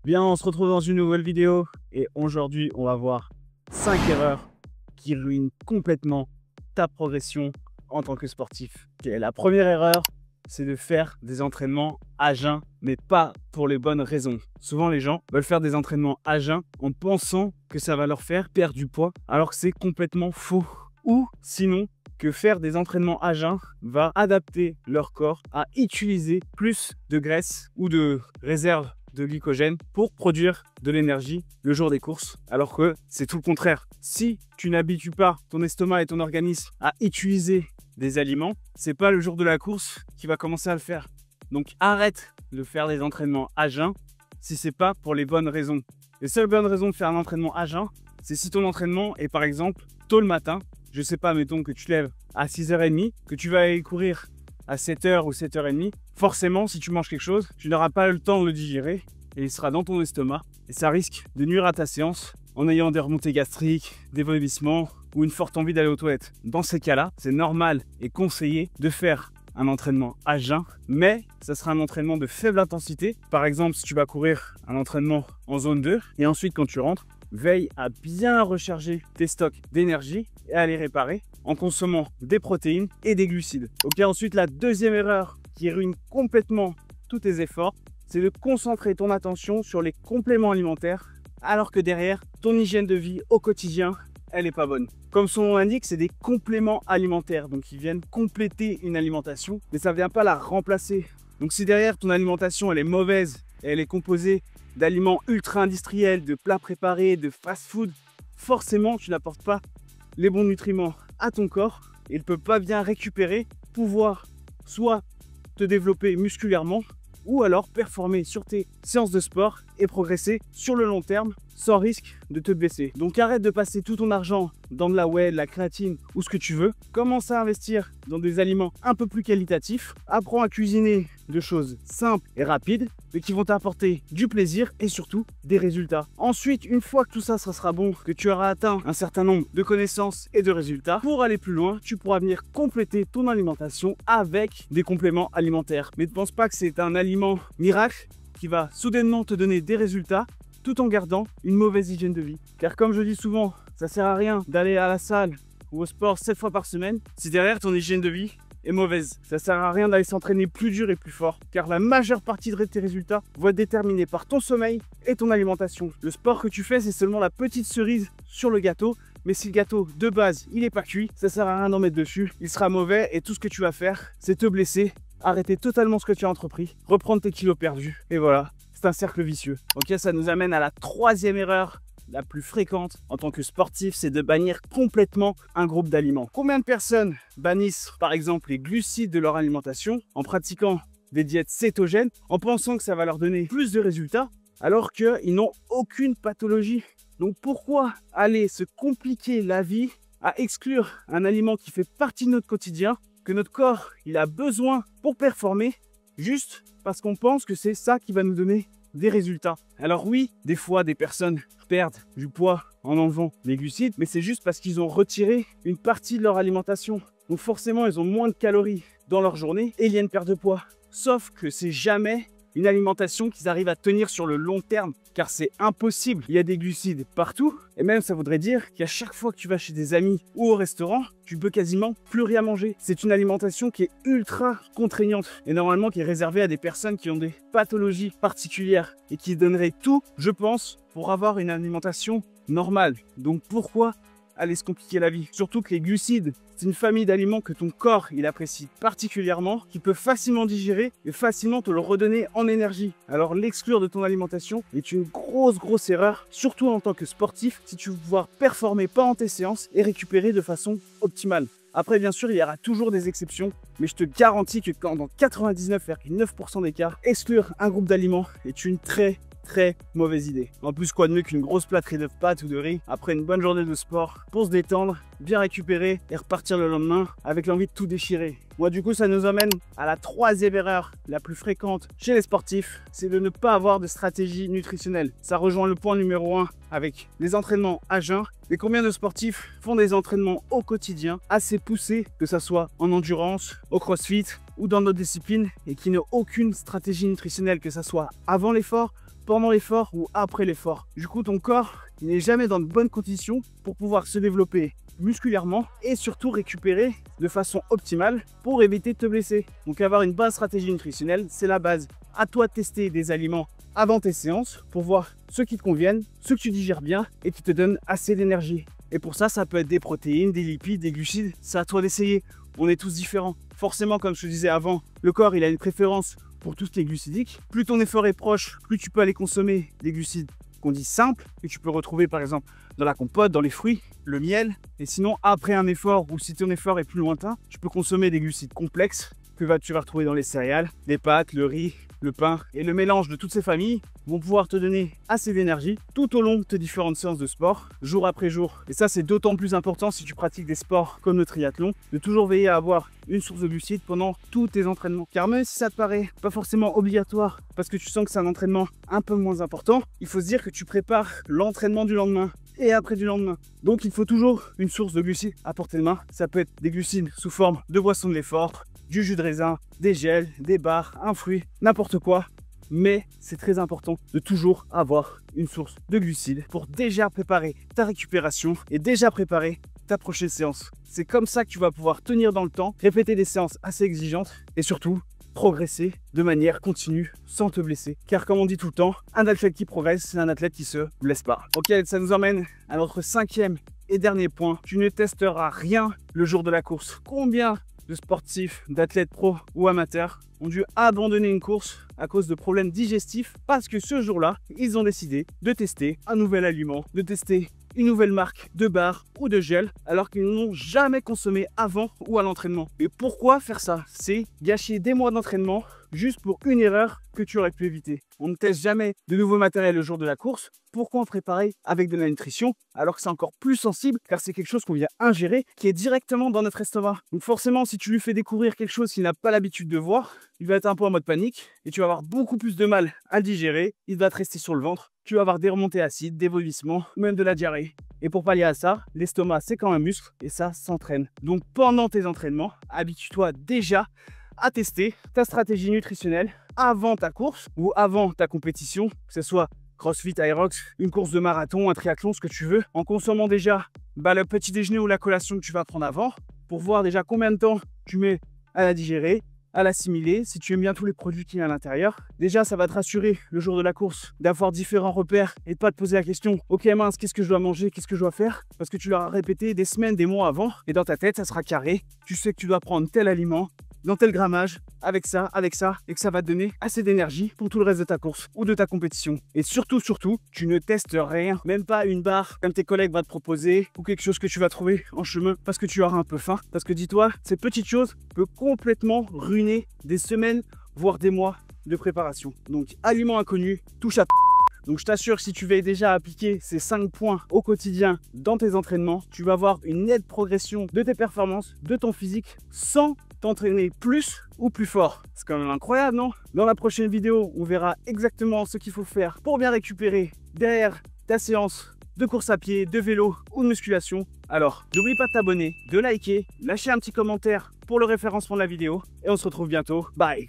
Bien, on se retrouve dans une nouvelle vidéo et aujourd'hui, on va voir 5 erreurs qui ruinent complètement ta progression en tant que sportif. Okay, la première erreur, c'est de faire des entraînements à jeun, mais pas pour les bonnes raisons. Souvent, les gens veulent faire des entraînements à jeun en pensant que ça va leur faire perdre du poids, alors que c'est complètement faux. Ou sinon, que faire des entraînements à jeun va adapter leur corps à utiliser plus de graisse ou de réserve de glycogène pour produire de l'énergie le jour des courses, alors que c'est tout le contraire. Si tu n'habitues pas ton estomac et ton organisme à utiliser des aliments, c'est pas le jour de la course qui va commencer à le faire. Donc arrête de faire des entraînements à jeun si c'est pas pour les bonnes raisons. Les seules bonnes raisons de faire un entraînement à jeun, c'est si ton entraînement est par exemple tôt le matin. Je sais pas, mettons que tu lèves à 6h30, que tu vas aller courir à 7h ou 7h30. Forcément, si tu manges quelque chose, tu n'auras pas le temps de le digérer et il sera dans ton estomac. Et ça risque de nuire à ta séance en ayant des remontées gastriques, des vomissements ou une forte envie d'aller aux toilettes. Dans ces cas-là, c'est normal et conseillé de faire un entraînement à jeun, mais ça sera un entraînement de faible intensité. Par exemple, si tu vas courir un entraînement en zone 2 et ensuite quand tu rentres, veille à bien recharger tes stocks d'énergie et à les réparer en consommant des protéines et des glucides. Ok, ensuite, la deuxième erreur qui ruine complètement tous tes efforts, c'est de concentrer ton attention sur les compléments alimentaires alors que derrière, ton hygiène de vie au quotidien, elle n'est pas bonne. Comme son nom l'indique, c'est des compléments alimentaires, donc ils viennent compléter une alimentation, mais ça ne vient pas la remplacer. Donc si derrière ton alimentation elle est mauvaise et elle est composée d'aliments ultra industriels, de plats préparés, de fast-food, forcément tu n'apportes pas les bons nutriments à ton corps. Il ne peut pas bien récupérer, pouvoir soit te développer musculairement ou alors performer sur tes séances de sport et progresser sur le long terme sans risque de te blesser. Donc arrête de passer tout ton argent dans de la whey, de la créatine ou ce que tu veux. Commence à investir dans des aliments un peu plus qualitatifs. Apprends à cuisiner de choses simples et rapides, mais qui vont t'apporter du plaisir et surtout des résultats. Ensuite, une fois que tout ça sera bon, que tu auras atteint un certain nombre de connaissances et de résultats, pour aller plus loin, tu pourras venir compléter ton alimentation avec des compléments alimentaires. Mais ne pense pas que c'est un aliment miracle qui va soudainement te donner des résultats tout en gardant une mauvaise hygiène de vie. Car comme je dis souvent, ça sert à rien d'aller à la salle ou au sport 7 fois par semaine si derrière ton hygiène de vie est mauvaise. Ça sert à rien d'aller s'entraîner plus dur et plus fort, car la majeure partie de tes résultats vont être déterminés par ton sommeil et ton alimentation. Le sport que tu fais, c'est seulement la petite cerise sur le gâteau, mais si le gâteau de base il n'est pas cuit, ça sert à rien d'en mettre dessus, il sera mauvais et tout ce que tu vas faire, c'est te blesser, arrêter totalement ce que tu as entrepris, reprendre tes kilos perdus, et voilà. C'est un cercle vicieux. Ok, ça nous amène à la troisième erreur la plus fréquente en tant que sportif, c'est de bannir complètement un groupe d'aliments. Combien de personnes bannissent par exemple les glucides de leur alimentation en pratiquant des diètes cétogènes en pensant que ça va leur donner plus de résultats alors qu'ils n'ont aucune pathologie? Donc pourquoi aller se compliquer la vie à exclure un aliment qui fait partie de notre quotidien, que notre corps il a besoin pour performer, juste parce qu'on pense que c'est ça qui va nous donner des résultats? Alors oui, des fois des personnes perdent du poids en enlevant les glucides, mais c'est juste parce qu'ils ont retiré une partie de leur alimentation. Donc forcément, ils ont moins de calories dans leur journée et il y a une perte de poids. Sauf que c'est jamais une alimentation qu'ils arrivent à tenir sur le long terme, car c'est impossible. Il y a des glucides partout, et même ça voudrait dire qu'à chaque fois que tu vas chez des amis ou au restaurant, tu peux quasiment plus rien manger. C'est une alimentation qui est ultra contraignante, et normalement qui est réservée à des personnes qui ont des pathologies particulières, et qui donneraient tout, je pense, pour avoir une alimentation normale. Donc pourquoi aller se compliquer la vie? Surtout que les glucides, c'est une famille d'aliments que ton corps il apprécie particulièrement, qui peut facilement digérer et facilement te le redonner en énergie. Alors l'exclure de ton alimentation est une grosse erreur, surtout en tant que sportif, si tu veux pouvoir performer pendant tes séances et récupérer de façon optimale. Après, bien sûr, il y aura toujours des exceptions, mais je te garantis que dans 99,9% des cas, exclure un groupe d'aliments est une très mauvaise idée. En plus, quoi de mieux qu'une grosse plâtrée de pâtes ou de riz après une bonne journée de sport pour se détendre, bien récupérer et repartir le lendemain avec l'envie de tout déchirer. Moi, du coup, ça nous amène à la troisième erreur la plus fréquente chez les sportifs, c'est de ne pas avoir de stratégie nutritionnelle. Ça rejoint le point numéro 1 avec les entraînements à jeun. Mais combien de sportifs font des entraînements au quotidien assez poussés, que ça soit en endurance, au crossfit ou dans d'autres disciplines, et qui n'ont aucune stratégie nutritionnelle, que ça soit avant l'effort pendant l'effort ou après l'effort. Du coup, ton corps, il n'est jamais dans de bonnes conditions pour pouvoir se développer musculairement et surtout récupérer de façon optimale pour éviter de te blesser. Donc avoir une bonne stratégie nutritionnelle, c'est la base. À toi de tester des aliments avant tes séances pour voir ceux qui te conviennent, ceux que tu digères bien et qui te donnent assez d'énergie. Et pour ça, ça peut être des protéines, des lipides, des glucides, c'est à toi d'essayer. On est tous différents. Forcément, comme je te disais avant, le corps il a une préférence pour tout ce qui est glucidique. Plus ton effort est proche, plus tu peux aller consommer des glucides qu'on dit simples, que tu peux retrouver par exemple dans la compote, dans les fruits, le miel. Et sinon, après un effort, ou si ton effort est plus lointain, tu peux consommer des glucides complexes que tu vas retrouver dans les céréales, les pâtes, le riz, le pain. Et le mélange de toutes ces familles vont pouvoir te donner assez d'énergie tout au long de tes différentes séances de sport, jour après jour. Et ça, c'est d'autant plus important si tu pratiques des sports comme le triathlon, de toujours veiller à avoir une source de glucides pendant tous tes entraînements. Car même si ça te paraît pas forcément obligatoire, parce que tu sens que c'est un entraînement un peu moins important, il faut se dire que tu prépares l'entraînement du lendemain et après du lendemain. Donc il faut toujours une source de glucides à portée de main. Ça peut être des glucides sous forme de boisson de l'effort, du jus de raisin, des gels, des barres, un fruit, n'importe quoi. Mais c'est très important de toujours avoir une source de glucides pour déjà préparer ta récupération et déjà préparer ta prochaine séance. C'est comme ça que tu vas pouvoir tenir dans le temps, répéter des séances assez exigeantes et surtout progresser de manière continue sans te blesser. Car comme on dit tout le temps, un athlète qui progresse, c'est un athlète qui se blesse pas. Ok, ça nous emmène à notre cinquième et dernier point. Tu ne testeras rien le jour de la course. Combien de sportifs, d'athlètes pro ou amateurs ont dû abandonner une course à cause de problèmes digestifs parce que ce jour-là, ils ont décidé de tester un nouvel aliment, de tester une nouvelle marque de barres ou de gel alors qu'ils n'ont jamais consommé avant ou à l'entraînement. Et pourquoi faire ça? C'est gâcher des mois d'entraînement juste pour une erreur que tu aurais pu éviter. On ne teste jamais de nouveaux matériels le jour de la course. Pourquoi en préparer avec de la nutrition alors que c'est encore plus sensible car c'est quelque chose qu'on vient ingérer qui est directement dans notre estomac. Donc forcément, si tu lui fais découvrir quelque chose qu'il n'a pas l'habitude de voir, il va être un peu en mode panique et tu vas avoir beaucoup plus de mal à le digérer. Il va te rester sur le ventre. Tu vas avoir des remontées acides, des vomissements ou même de la diarrhée. Et pour pallier à ça, l'estomac c'est comme un muscle et ça s'entraîne. Donc pendant tes entraînements, habitue-toi déjà à tester ta stratégie nutritionnelle avant ta course ou avant ta compétition, que ce soit CrossFit, Aerox, une course de marathon, un triathlon, ce que tu veux, en consommant déjà le petit déjeuner ou la collation que tu vas prendre avant pour voir déjà combien de temps tu mets à la digérer, à l'assimiler, si tu aimes bien tous les produits qu'il y a à l'intérieur. Déjà, ça va te rassurer le jour de la course d'avoir différents repères et de pas te poser la question « Ok mince, qu'est-ce que je dois manger, qu'est-ce que je dois faire ?» Parce que tu l'auras répété des semaines, des mois avant et dans ta tête, ça sera carré. Tu sais que tu dois prendre tel aliment, dans tel grammage, avec ça, et que ça va te donner assez d'énergie pour tout le reste de ta course ou de ta compétition. Et surtout, tu ne testes rien, même pas une barre comme tes collègues vont te proposer ou quelque chose que tu vas trouver en chemin parce que tu auras un peu faim. Parce que dis-toi, ces petites choses peuvent complètement ruiner des semaines, voire des mois de préparation. Donc, aliments inconnus, touche à Donc je t'assure que si tu veux déjà appliquer ces 5 points au quotidien dans tes entraînements, tu vas avoir une nette progression de tes performances, de ton physique, sans t'entraîner plus ou plus fort. C'est quand même incroyable, non? Dans la prochaine vidéo, on verra exactement ce qu'il faut faire pour bien récupérer derrière ta séance de course à pied, de vélo ou de musculation. Alors, n'oublie pas de t'abonner, de liker, lâcher un petit commentaire pour le référencement de la vidéo et on se retrouve bientôt. Bye!